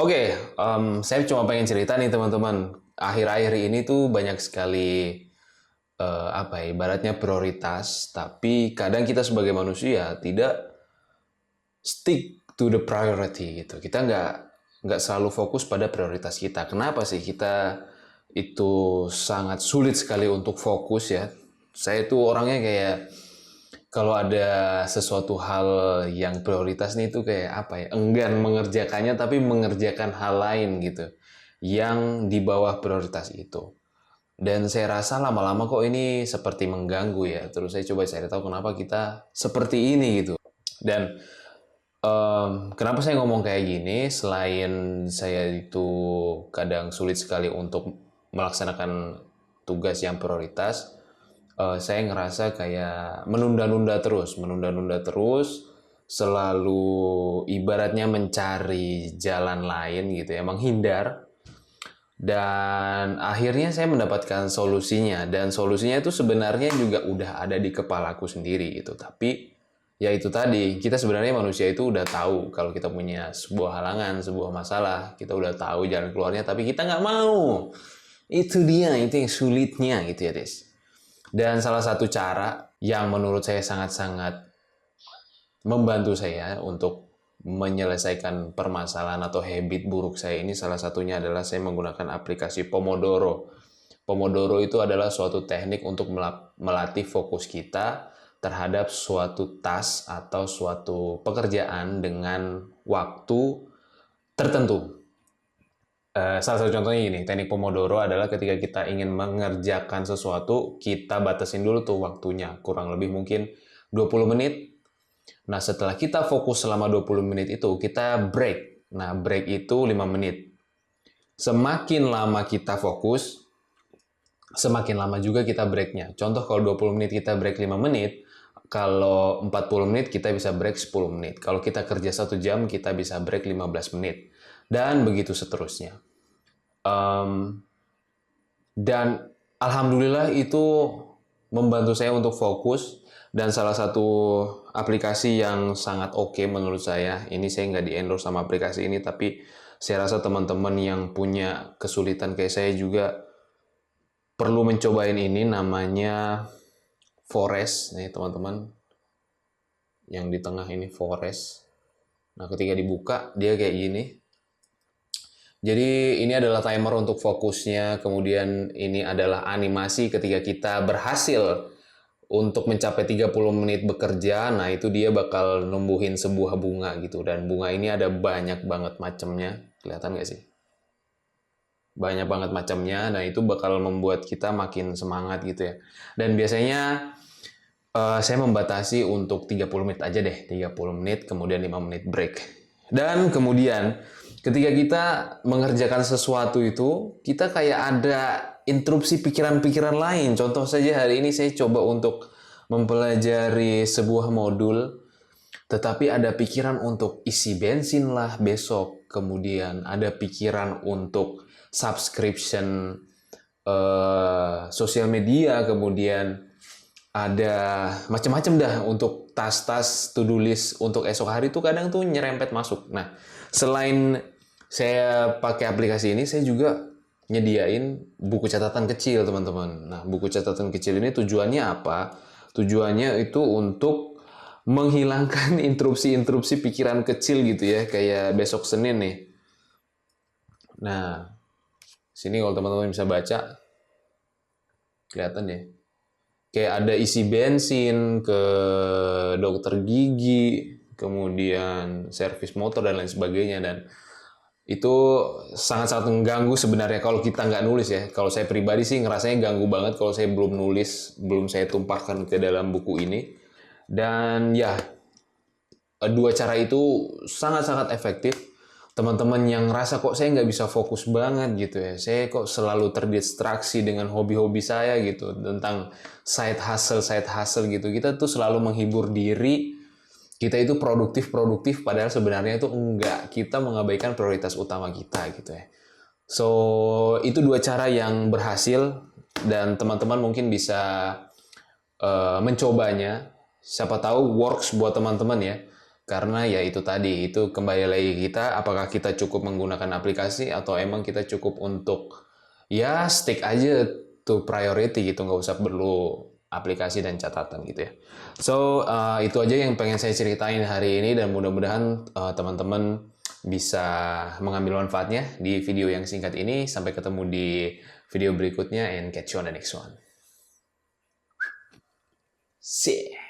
Oke, saya cuma pengen cerita nih teman-teman. Akhir-akhir ini tuh banyak sekali apa ya, ibaratnya prioritas, tapi kadang kita sebagai manusia tidak stick to the priority gitu. Kita nggak selalu fokus pada prioritas kita. Kenapa sih kita itu sangat sulit sekali untuk fokus ya? Saya tuh orangnya kayak kalau ada sesuatu hal yang prioritas nih itu kayak apa ya, enggan mengerjakannya tapi mengerjakan hal lain gitu yang di bawah prioritas itu. Dan saya rasa lama-lama kok ini seperti mengganggu ya. Terus saya coba cari tahu kenapa kita seperti ini gitu. Dan kenapa saya ngomong kayak gini, selain saya itu kadang sulit sekali untuk melaksanakan tugas yang prioritas, saya ngerasa kayak menunda-nunda terus, selalu ibaratnya mencari jalan lain gitu ya, menghindar. Dan akhirnya saya mendapatkan solusinya, dan solusinya itu sebenarnya juga udah ada di kepalaku sendiri gitu. Tapi ya itu tadi, kita sebenarnya manusia itu udah tahu kalau kita punya sebuah halangan, sebuah masalah, kita udah tahu jalan keluarnya, tapi kita nggak mau. Itu dia, itu yang sulitnya gitu ya, Des. Dan salah satu cara yang menurut saya sangat-sangat membantu saya untuk menyelesaikan permasalahan atau habit buruk saya ini, salah satunya adalah saya menggunakan aplikasi Pomodoro. Pomodoro itu adalah suatu teknik untuk melatih fokus kita terhadap suatu task atau suatu pekerjaan dengan waktu tertentu. Salah satu contohnya ini, teknik Pomodoro adalah ketika kita ingin mengerjakan sesuatu, kita batasin dulu tuh waktunya, kurang lebih mungkin 20 menit. Nah, setelah kita fokus selama 20 menit itu, kita break. Nah, break itu 5 menit. Semakin lama kita fokus, semakin lama juga kita breaknya. Contoh kalau 20 menit kita break 5 menit, kalau 40 menit kita bisa break 10 menit. Kalau kita kerja 1 jam, kita bisa break 15 menit. Dan begitu seterusnya. Dan alhamdulillah itu membantu saya untuk fokus. Dan salah satu aplikasi yang sangat oke menurut saya, ini saya nggak di-endorse sama aplikasi ini, tapi saya rasa teman-teman yang punya kesulitan kayak saya juga perlu mencobain ini, namanya Forest. Nih teman-teman, yang di tengah ini Forest. Nah, ketika dibuka, dia kayak gini. Jadi ini adalah timer untuk fokusnya, kemudian ini adalah animasi ketika kita berhasil untuk mencapai 30 menit bekerja. Nah, itu dia bakal numbuhin sebuah bunga gitu, dan bunga ini ada banyak banget macamnya. Kelihatan nggak sih? Banyak banget macamnya. Nah, itu bakal membuat kita makin semangat gitu ya. Dan biasanya saya membatasi untuk 30 menit aja deh, 30 menit, kemudian 5 menit break. Dan kemudian ketika kita mengerjakan sesuatu itu, kita kayak ada interupsi pikiran-pikiran lain. Contoh saja hari ini saya coba untuk mempelajari sebuah modul, tetapi ada pikiran untuk isi bensin lah besok, kemudian ada pikiran untuk subscription sosial media, kemudian ada macam-macam dah untuk tas-tas to-do list untuk esok hari tuh kadang tuh nyerempet masuk. Nah, selain saya pakai aplikasi ini, saya juga nyediain buku catatan kecil, teman-teman. Nah, buku catatan kecil ini tujuannya apa? Tujuannya itu untuk menghilangkan interupsi-interupsi pikiran kecil gitu ya, kayak besok Senin nih. Nah, sini kalau teman-teman bisa baca, kelihatan ya. Kayak ada isi bensin, ke dokter gigi, kemudian servis motor dan lain sebagainya. Dan itu sangat-sangat mengganggu sebenarnya kalau kita nggak nulis ya. Kalau saya pribadi sih ngerasanya ganggu banget kalau saya belum nulis, belum saya tumpahkan ke dalam buku ini. Dan ya, dua cara itu sangat-sangat efektif. Teman-teman yang ngerasa kok saya nggak bisa fokus banget gitu ya, saya kok selalu terdistraksi dengan hobi-hobi saya gitu, tentang side hustle gitu, kita tuh selalu menghibur diri, kita itu produktif padahal sebenarnya itu enggak, kita mengabaikan prioritas utama kita gitu ya. So itu dua cara yang berhasil, dan teman-teman mungkin bisa mencobanya, siapa tahu works buat teman-teman ya. Karena ya itu tadi, itu kembali lagi kita, apakah kita cukup menggunakan aplikasi atau emang kita cukup untuk ya stick aja to priority gitu, nggak usah perlu aplikasi dan catatan gitu ya. So, itu aja yang pengen saya ceritain hari ini dan mudah-mudahan teman-teman bisa mengambil manfaatnya di video yang singkat ini. Sampai ketemu di video berikutnya and catch you on the next one. See.